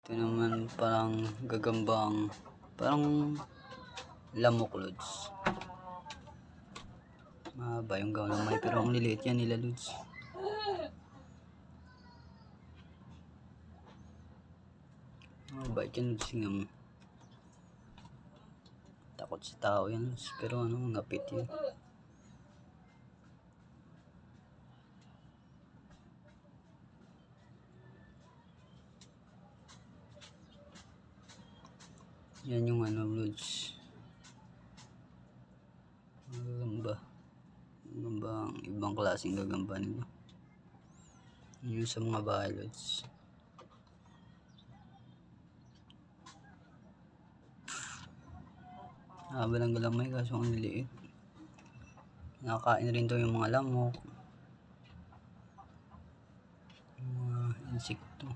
Ito naman parang gagambang, parang lamok, lods. Mahaba yung gamay pero ang liliit yan nila, lods. Mabait yan, lods. Tingnan mo. Takot sa tao yan, lods. Pero ano, ngapit yan. Yan yung ano, lods. Gagamba. Gagamba, ibang klaseng gagamba nila. Yun sa mga bahay, lods. Haba ng galamay kaso ang liliit. Nakakain rin to yung mga lamok, mga insekto.